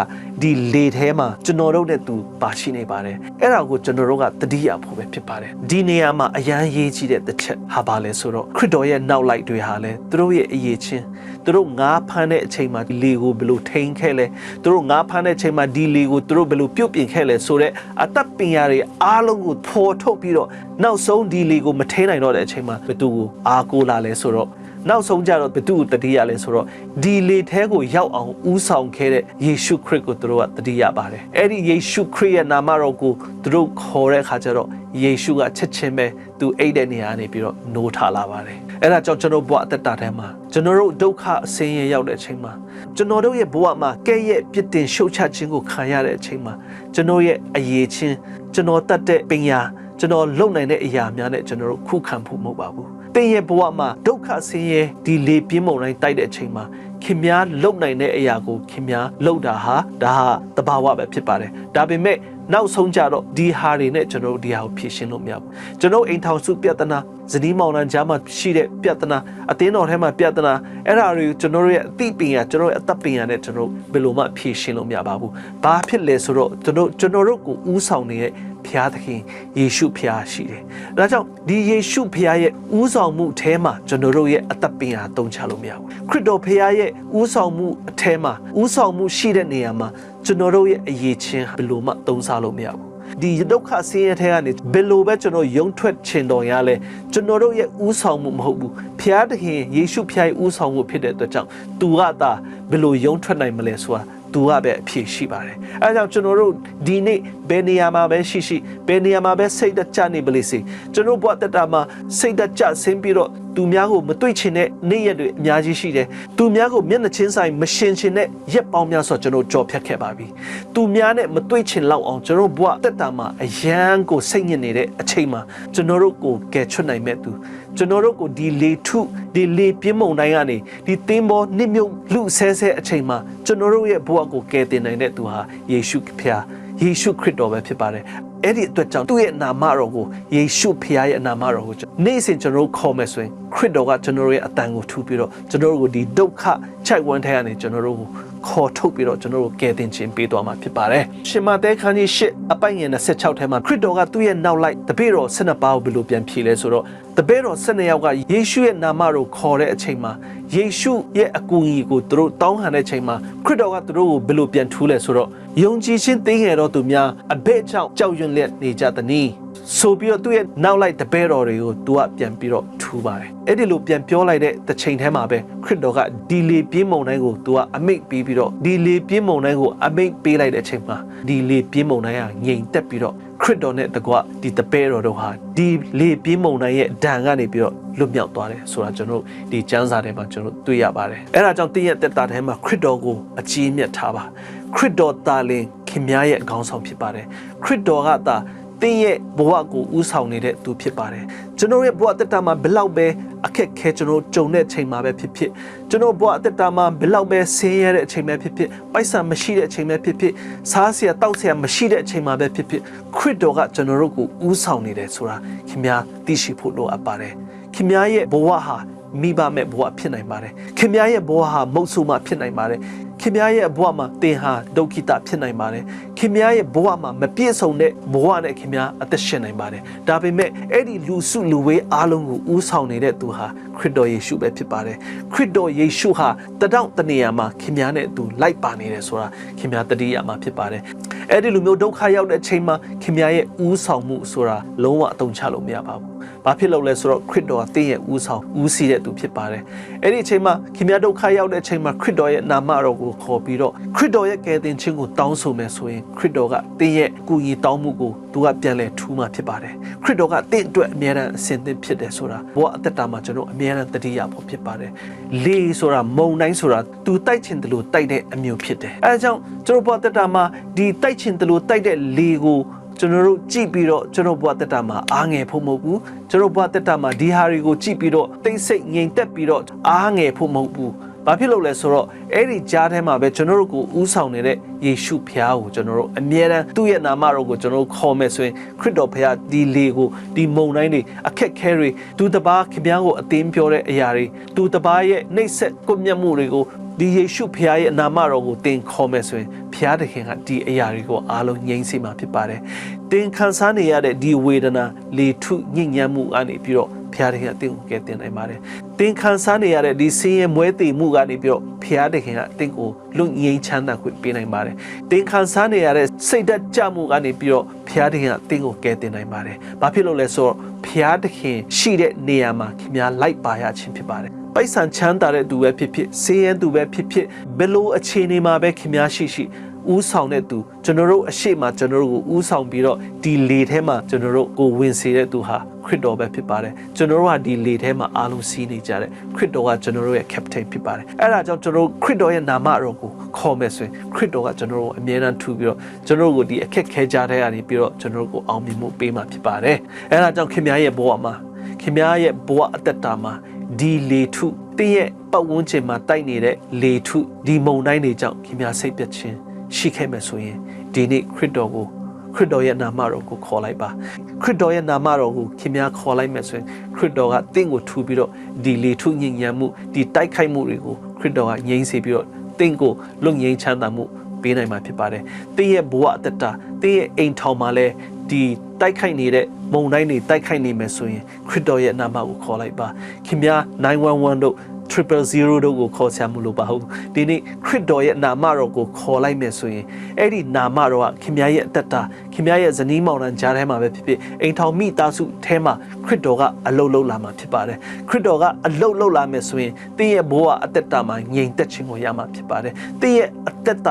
ာဒီလေထဲမှာကျွန်တော်တို့နဲ့သူပါရှိနေပါတယ်အဲ့ဒါကိုကျွန်တော်တို့ကတတိယဖို့ပဲဖြစ်ပါတယ်ဒီနေရာမှာအရန်ရေးကြီးတဲ့တစ်ချက်ဟာပါလဲဆိုတော့ခရစ်တော်ရဲ့နောက်လိုက်တွေဟာလဲသူတို့ရဲ့အရေးချင်းသူတို့ငါးဖမ်းတဲ့အချိန်မှာဒီလေကိုဘယ်လိုထိန်းခဲ့လဲသူတို့ငါးဖမ်းတဲ့အချိန်မှာဒီလေကိုသူတို့ဘယ်လိုပြုတ်ပြင်ခဲ့လဲဆိုတော့အသက်ပညာတွေအားလုံးကိုဖော်ထုတ်ပြီးတော့နောက်ဆုံးဒီလေကိုမထိန်းနိုင်တော့တဲ့အချိန်မှာဘယ်သူကိုအားကိုးလာလဲဆိုတော့နောက်ဆုံးကြတော့ဘသူ့ကိုတတိယလဲဆိုတော့ဒီလေထဲကိုရောက်အောင်ဦးဆောင်ခဲ့တဲ့ယေရှုခရစ်ကိုသူတို့ကတတိယပါတယ်အဲ့ဒီယေရှုခရစ်ရဲ့နာမတော်ကိုသူတို့ခေါ်တဲ့အခါကျတော့ယေရှုကချက်ချင်းပဲသူအိတ်တဲ့နေရာနေပြီးတော့နိုးထလာပါတယ်အဲ့ဒါကြောင့်ကျွန်တော်ဘဝအသက်တာထဲမှာကျွန်တော်တို့ဒုက္ခအဆင်းရဲရောက်တဲ့အချိန်မှာကျွန်တော်တို့ရဲ့ဘဝမှာကဲ့ရဲ့ပြစ်တင်ရှုတ်ချခြင်းကိုခံရတဲ့အချိန်မှာကျွန်တော်ရဲ့အရေးချင်းကျွန်တော်တတ်တဲ့ပညာကျွန်တော်လုံနိုင်တဲ့အရာများနဲ့ကျွန်တော်တို့ခုခံဖို့မဟုတ်ပါဘူးသင်ရဲ့ဘဝမှာဒုက္ခဆင်းရဲဒီလေပြင်းမုန်တိုင်းတိုက်တဲ့အချိန်မှာခင်များလုံနိုင်တဲ့အရာကိုခင်များလုံတာဟာဒါဟာတဘာဝပဲဖြစ်ပါတယ်ဒါပေမဲ့နောက်ဆုံးကြတော့ဒီဟာတွေနဲ့ကျွန်တော်တို့ဒီဟာကိုဖြေရှင်းလို့မရဘူးကျွန်တော်အိမ်ထောင်စုပြဿနာဇနီးမောင်နှံကြားမှာရှိတဲ့ပြဿနာအသင်းတော်ထဲမှာပြဿနာအဲ့ဒါတွေကိုကျွန်တော်တို့ရဲ့အသိပညာကျွန်တော်ရဲ့အသက်ပညာနဲ့ကျွန်တော်ဘယ်လိုမှဖြေရှင်းလို့မရပါဘူးဘာဖြစ်လဲဆိုတော့ကျွန်တော်တို့ကိုဦးဆောင်နေတဲ့ဖျားသခင်ယေရှုဖျားရှိတယ်။ဒါကြောင့်ဒီယေရှုဖျားရဲ့ဦးဆောင်မှုအထဲမှာကျွန်တော်တို့ရဲ့အသက်ပညာသုံးချလို့မရဘူး။ခရစ်တော်ဖျားရဲ့ဦးဆောင်မှုအထဲမှာဦးဆောင်မှုရှိတဲ့နေရာမှာကျွန်တော်တို့ရဲ့အရေးချင်းဘယ်လိုမှသုံးစားလို့မရဘူး။ဒီဒုက္ခဆင်းရဲထဲကနေဘယ်လိုပဲကျွန်တော်ယုံထွက်ချင်တော်ရလဲကျွန်တော်တို့ရဲ့ဦးဆောင်မှုမဟုတ်ဘူး။ဖျားသခင်ယေရှုဖျားရဲ့ဦးဆောင်မှုဖြစ်တဲ့အတွက်ကြောင့်သူကသာဘယ်လိုယုံထွက်နိုင်မလဲဆိုတာသူကပဲအဖြစ်ရှိပါတယ်အဲဒါကြောင့်ကျွန်တော်တို့ဒီနေ့ဘယ်နေရာမှာပဲရှိဘယ်နေရာမှာပဲစိတ်တကြနေပါလိမ့်စေကျွန်တော်ဘဝတတမှာစိတ်တကြဆင်းပြီးတော့ သူများကိုမတွေ့ချင်တဲ့နေ့ရက်တွေအများကြီးရှိတယ်သူများကိုမျက်နှာချင်းဆိုင်မရှင်ချင်တဲ့ရက်ပေါင်းများစွာကျွန်တော်ကြော်ဖြတ်ခဲ့ပါပြီသူများနဲ့မတွေ့ချင်လောက်အောင်ကျွန်တော်ဘဝတက်တာမှာအယံကိုစိတ်ညစ်နေတဲ့အချိန်မှာကျွန်တော်တို့ကိုကယ်ချွတ်နိုင်မဲ့သူကျွန်တော်တို့ကိုဒီလေထုဒီလေပြင်းမုန်တိုင်းကနေဒီသင်းပေါ်နစ်မြုပ်လူဆဲဆဲအချိန်မှာကျွန်တော်တို့ရဲ့ဘဝကိုကယ်တင်နိုင်တဲ့သူဟာယေရှုဖျားယေရှုခရစ်တော်ပဲဖြစ်ပါတယ်အဲ့ဒီအတွက်ကြောင့်သူ့ရဲ့နာမတော်ကိုယေရှုဖျားရဲ့နာမတော်ကိုနေ့စဉ်ကျွန်တော်တို့ခေါ်မယ်ဆိုရင်ခရစ်တော်ကကျွန်တော်တို့ရဲ့အတန်ကိုထူပြီးတော့ကျွန်တော်တို့ကိုဒီဒုက္ခခြိုက်ဝမ်းထဲကနေကျွန်တော်တို့ကိုခေါ်ထုတ်ပြီးတော့ကျွန်တော်တို့ကယ်တင်ခြင်းပေးသွားမှာဖြစ်ပါတယ်ရှင်မဿဲခန်းကြီး8အပိုင်ငယ်26ထဲမှာခရစ်တော်ကသူ့ရဲ့နောက်လိုက်တပည့်တော်12ပါးကိုဘယ်လိုပြန်ဖြေလဲဆိုတော့တပည့်တော်12ယောက်ကယေရှုရဲ့နာမတော်ခေါ်တဲ့အချိန်မှာယေရှုရဲ့အကူအညီကိုသူတို့တောင်းဟန်တဲ့အချိန်မှာခရစ်တော်ကသူတို့ကိုဘယ်လိုပြန်ထူးလဲဆိုတော့ယုံကြည်ခြင်းသိငယ်တော်သူများအဘဲကြောင့်ကြောက်ရွံ့လျက်နေကြသည်။ဆိုပြီးတော့သူ့ရဲ့နောက်လိုက်တပည့်တော်တွေကိုသူကပြန်ပြီးတော့ထူပါတယ်။အဲ့ဒီလိုပြန်ပြောလိုက်တဲ့တစ်ချိန်တည်းမှာပဲခရစ်တော်ကဒီလေပြင်းမုန်တိုင်းကိုသူကအမိန့်ပေးပြီးတော့ဒီလေပြင်းမုန်တိုင်းကိုအမိန့်ပေးလိုက်တဲ့အချိန်မှာဒီလေပြင်းမုန်တိုင်းကငြိမ်သက်ပြီးတော့ခရစ်တော်နဲ့တကွဒီတပည့်တော်တို့ဟာဒီလေပြင်းမုန်တိုင်းရဲ့ဒဏ်ကနေပြီးတော့လွတ်မြောက်သွားတယ်ဆိုတာကျွန်တော်ဒီကျမ်းစာထဲမှာကျွန်တော်တွေ့ရပါတယ်။အဲ့ဒါကြောင့်တင်းရဲ့တက်တာထဲမှာခရစ်တော်ကိုအကြီးအမြတ်ထားပါခရစ်တော်သားလင်ခင်များရဲ့အကောင်းဆောင်ဖြစ်ပါတယ်ခရစ်တော်ကသာတင်းရဲ့ဘဝကိုဥဆောင်နေတဲ့သူဖြစ်ပါတယ်ကျွန်တော်ရဲ့ဘဝတက်တာမှာဘလောက်ပဲအခက်ခဲကျွန်တော်ကြုံတဲ့အချိန်မှာပဲဖြစ်ဖြစ်ကျွန်တော်ဘဝတက်တာမှာဘလောက်ပဲဆင်းရဲတဲ့အချိန်ပဲဖြစ်ဖြစ်ပိုက်ဆံမရှိတဲ့အချိန်ပဲဖြစ်ဖြစ်စားစရာတောက်စရာမရှိတဲ့အချိန်မှာပဲဖြစ်ဖြစ်ခရစ်တော်ကကျွန်တော်တို့ကိုဥဆောင်နေတယ်ဆိုတာခင်ဗျားသိရှိဖို့လိုအပ်ပါတယ်ခင်ဗျားရဲ့ဘဝဟာမိဘမဲ့ဘဝဖြစ်နိုင်ပါတယ်ခင်ဗျားရဲ့ဘဝဟာမုတ်ဆိုးမှဖြစ်နိုင်ပါတယ်ခင်ဗျားရဲ့ဘဝမှာသင်ဟာဒုက္ခိတဖြစ်နိုင်ပါတယ်ခင်ဗျားရဲ့ဘဝမှာမပြည့်စုံတဲ့ဘဝနဲ့ခင်ဗျားအသက်ရှင်နိုင်ပါတယ်ဒါပေမဲ့အဲ့ဒီလူစုလူဝေးအားလုံးကိုဦးဆောင်နေတဲ့သူဟာခရစ်တော်ယေရှုပဲဖြစ်ပါတယ်ခရစ်တော်ယေရှုဟာတတောင့်တနေရာမှာခင်ဗျားနဲ့သူလိုက်ပါနေတယ်ဆိုတာခင်ဗျားတတိယမှာဖြစ်ပါတယ်အဲ့ဒီလူမျိုးဒုက္ခရောက်တဲ့အချိန်မှာခင်ဗျားရဲ့ဦးဆောင်မှုဆိုတာလုံးဝအတုံချလို့မရပါဘူးဘာဖြစ်လို့လဲဆိုတော့ခရစ်တော်ကသင်ရဲ့ဦးဆောင်ဦးစီးတဲ့သူဖြစ်ပါတယ်အဲ့ဒီအချိန်မှာခင်ဗျားဒုက္ခရောက်တဲ့အချိန်မှာခရစ်တော်ရဲ့နာမတော်ကိုခေါ်ပြီးတော့ခရစ်တော်ရဲ့ကယ်တင်ခြင်းကိုတောင်းဆိုမယ်ဆိုရင်ခရစ်တော်ကသင်ရဲ့ကူညီတောင်းမှုကိုသူကပြန်လဲထူးမှဖြစ်ပါတယ်ခရစ်တော်ကသင်အတွက်အမြဲတမ်းအစဉ်သင့်ဖြစ်တယ်ဆိုတာဘဝအသက်တာမှာကျွန်တော်အမြဲတမ်းတတိယဖို့ဖြစ်ပါတယ်လေဆိုတာမုန်တိုင်းဆိုတာသူတိုက်ချင်တယ်လို့တိုက်တဲ့အမျိုးဖြစ်တယ်အဲဒါကြောင့်ကျွန်တော်ဘဝအသက်တာမှာဒီတိုက်ချင်တယ်လို့တိုက်တဲ့လေကိုကျွန်တော်တို့ကြည့်ပြီးတော့ကျွန်တော်ဘဝတက်တာမှာအားငယ်ဖို့မဟုတ်ဘူးကျွန်တော်ဘဝတက်တာမှာဒီဟာတွေကိုကြည့်ပြီးတော့တိတ်ဆိတ်ငြိမ်သက်ပြီးတော့အားငယ်ဖို့မဟုတ်ဘူးဘာဖြစ်လို့လဲဆိုတော့အဲ့ဒီကြားထဲမှာပဲကျွန်တော်တို့ကိုဥဆောင်နေတဲ့ယေရှုဖျားကိုကျွန်တော်တို့အမြဲတမ်းသူ့ရဲ့နာမတော်ကိုကျွန်တော်တို့ခေါ်မယ်ဆိုရင်ခရစ်တော်ဖျားဒီလေကိုဒီမုန်တိုင်းတွေအခက်ခဲတွေသူတပားခင်ဗျားကိုအသင်းပြောတဲ့အရာတွေသူတပားရဲ့နှိပ်စက်ကွပ်မျက်မှုတွေကိုဒီယေရှုဖျားရဲ့နာမတော်ကိုသင်ခေါ်မယ်ဆိုရင်ဖျားသခင်ကဒီအရာတွေကိုအားလုံးငြိမ်းစေမှာဖြစ်ပါတယ်သင်ခံစားနေရတဲ့ဒီဝေဒနာလေထုညဉ့်ညမ်းမှုကနေပြီးတော့ဖျားသခင်ကသင်ကိုကယ်တင်နိုင်ပါတယ်သင်ခံစားနေရတဲ့ဒီဆင်းရဲမွဲတေမှုကနေပြီးတော့ဖျားသခင်ကသင်ကိုလွတ်ငြိမ်းချမ်းသာခွင့်ပေးနိုင်ပါတယ်သင်ခံစားနေရတဲ့စိတ်ဓာတ်ကြမှုကနေပြီးတော့ဖျားသခင်ကသင်ကိုကယ်တင်နိုင်ပါတယ်ဘာဖြစ်လို့လဲဆိုတော့ဖျားသခင်ရှိတဲ့နေရာမှာခင်ဗျားလိုက်ပါရခြင်းဖြစ်ပါတယ်ပိုက်ဆံချမ်းသာတဲ့သူပဲဖြစ်ဖြစ်ဆင်းရဲသူပဲဖြစ်ဖြစ်ဘယ်လိုအခြေအနေမှာပဲခင်ဗျားရှိဦးဆောင်တဲ့သူကျွန်တော်တို့အရှိမကျွန်တော်တို့ကိုဦးဆောင်ပြီးတော့ဒီလေထဲမှာကျွန်တော်တို့ကိုဝင်စေတဲ့သူဟာခရစ်တော်ပဲဖြစ်ပါတယ်ကျွန်တော်တို့ကဒီလေထဲမှာအားလုံးစီးနေကြတဲ့ခရစ်တော်ကကျွန်တော်တို့ရဲ့ captain ဖြစ်ပါတယ်အဲ့ဒါကြောင့်ကျွန်တော်တို့ခရစ်တော်ရဲ့နာမတော်ကိုခေါ်မယ်ဆိုရင်ခရစ်တော်ကကျွန်တော်တို့အမြဲတမ်းထူပြီးတော့ကျွန်တော်တို့ကိုဒီအခက်ခဲကြတဲ့ကနေပြီးတော့ကျွန်တော်တို့ကိုအောင်မြင်မှုပေးမှာဖြစ်ပါတယ်အဲ့ဒါကြောင့်ခင်ဗျားရဲ့ဘဝမှာခင်ဗျားရဲ့ဘဝအသက်တာမှာဒီလေထုတင်းရဲ့ပတ်ဝန်းကျင်မှာတိုက်နေတဲ့လေထုဒီမုန်တိုင်းတွေကြောင့်ခင်ဗျားစိတ်ပြတ်ခြင်းရှိခဲ့မယ်ဆိုရင်ဒီနေ့ခရစ်တော်ရဲ့နာမတော်ကိုခေါ်လိုက်ပါခရစ်တော်ရဲ့နာမတော်ကိုခင်ဗျားခေါ်လိုက်မယ်ဆိုရင်ခရစ်တော်ကတင့်ကိုထူပြီးတော့ဒီလေထုညဉ့်ညမ်းမှုဒီတိုက်ခိုက်မှုတွေကိုခရစ်တော်ကငြိမ်းစေပြီးတော့တင့်ကိုလွတ်ငြိမ်းချမ်းသာမှုပေးနိုင်မှာဖြစ်ပါတယ်တင့်ရဲ့ဘဝအတ္တတင့်ရဲ့အိမ်ထောင်မှာလည်းဒီတိုက်ခိုက်နေတဲ့မုန်တိုင်းတွေတိုက်ခိုက်နေမယ်ဆိုရင်ခရစ်တော်ရဲ့နာမကိုခေါ်လိုက်ပါခင်ဗျား911တို့000တို့ကိုခေါ်ဆရာမလို့ပါဟုတ်ဒီနေ့ခရစ်တော်ရဲ့နာမတော်ကိုခေါ်လိုက်မယ်ဆိုရင်အဲ့ဒီနာမတော်ကခင်ဗျားရဲ့အသက်တာခင်ဗျားရဲ့ဇနီးမောင်နှံကြားထဲမှာပဲဖြစ်ဖြစ်အိမ်ထောင်မိသားစုထဲမှာခရစ်တော်ကအလုတ်လုတ်လာမှာဖြစ်ပါတယ်ခရစ်တော်ကအလုတ်လုတ်လာမယ်ဆိုရင်တင်းရဲ့ဘဝအသက်တာမှာငြိမ်သက်ခြင်းကိုရမှာဖြစ်ပါတယ်တင်းရဲ့အသက်တ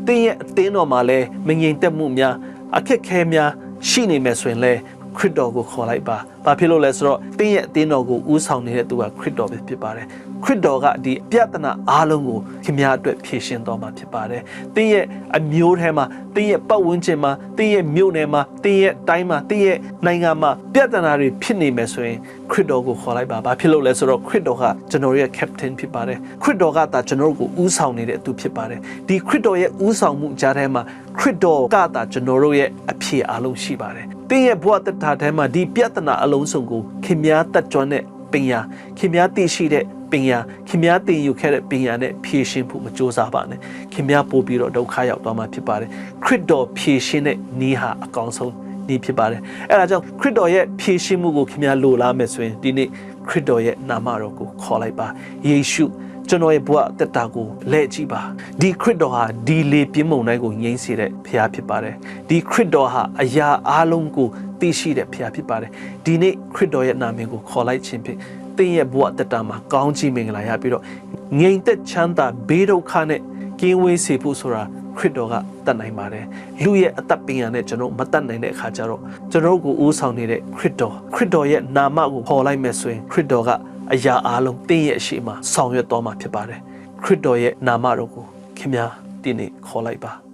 ာတင်းရဲ့အသင်းတော်မှာလည်းမငြိမ်သက်မှုများအခက်ခဲများရှိနေမယ်ဆိုရင်လည်းခ ခရစ်တော်ကိုခေါ်လိုက်ပါဘာဖြစ်လို့လဲဆိုတော့သင်ရဲ့အသင်းတော်ကိုဦးဆောင်နေတဲ့သူကခရစ်တော်ပဲဖြစ်ပါတယ်ခရစ်တော်ကဒီပြဿနာအားလုံးကိုခင်ဗျားအတွက်ဖြေရှင်းတော်မှာဖြစ်ပါတယ်သင်ရဲ့အမျိုးထဲမှာသင်ရဲ့ပတ်ဝန်းကျင်မှာသင်ရဲ့မြို့နယ်မှာသင်ရဲ့တိုင်းမှာသင်ရဲ့နိုင်ငံမှာပြဿနာတွေဖြစ်နေမယ်ဆိုရင်ခရစ်တော်ကိုခေါ်လိုက်ပါဘာဖြစ်လို့လဲဆိုတော့ခရစ်တော်ကကျွန်တော်ရဲ့ captain ဖြစ်ပါတယ်ခရစ်တော်ကသာကျွန်တော်ကိုဦးဆောင်နေတဲ့သူဖြစ်ပါတယ်ဒီခရစ်တော်ရဲ့ဦးဆောင်မှုကြားထဲမှာခရစ်တော်ကသာကျွန်တော်တို့ရဲ့အဖြေအလုံးရှိပါတယ်သင်ရဲ့ဘဝတတထဲမှာဒီပြဿနာအလုံးစုံကိုခင်များတတ်ကြွတဲ့ပညာခင်များသိရှိတဲ့ပညာခင်များသိယူခဲ့တဲ့ပညာနဲ့ဖြည့်ရှင်းဖို့မကြိုးစားပါနဲ့ခင်များပို့ပြီးတော့ဒုက္ခရောက်သွားမှာဖြစ်ပါတယ်ခရစ်တော်ဖြည့်ရှင်းတဲ့နည်းဟာအကောင်းဆုံးနည်းဖြစ်ပါတယ်အဲဒါကြောင့်ခရစ်တော်ရဲ့ဖြည့်ရှင်းမှုကိုခင်များလိုလားမယ်ဆိုရင်ဒီနေ့ခရစ်တော်ရဲ့နာမတော်ကိုခေါ်လိုက်ပါယေရှုကျွန်တော်ရဲ့ဘဝအသက်တာကိုလဲ့ကြည့်ပါဒီခရစ်တော်ဟာဒီလေပြင်းမုန်တိုင်းကိုငြိမ်းစေတဲ့ဖခင်ဖြစ်ပါတယ်ဒီခရစ်တော်ဟာအရာအလုံးကိုသိရှိတဲ့ဖခင်ဖြစ်ပါတယ်ဒီနေ့ခရစ်တော်ရဲ့နာမည်ကိုခေါ်လိုက်ခြင်းဖြင့်သင်ရဲ့ဘဝအသက်တာမှာကောင်းချီးမင်္ဂလာရပြီးတော့ငြိမ်သက်ချမ်းသာဘေးဒုက္ခနဲ့ကင်းဝေးစေဖို့ဆိုတာခရစ်တော်ကတတ်နိုင်ပါတယ်လူရဲ့အသက်ပညာနဲ့ကျွန်တော်မတတ်နိုင်တဲ့အခါကျတော့ကျွန်တော်ကိုဦးဆောင်နေတဲ့ခရစ်တော်ရဲ့နာမကိုခေါ်လိုက်မယ်ဆိုရင်ခရစ်တော်ကအရာအလုံးသင်ရဲ့အရှိမဆောင်ရွက်တော်မှာဖြစ်ပါတယ်ခရစ်တော်ရဲ့နာမတော်ကိုခင်ဗျာဒီနေ့ခေါ်လိုက်ပါ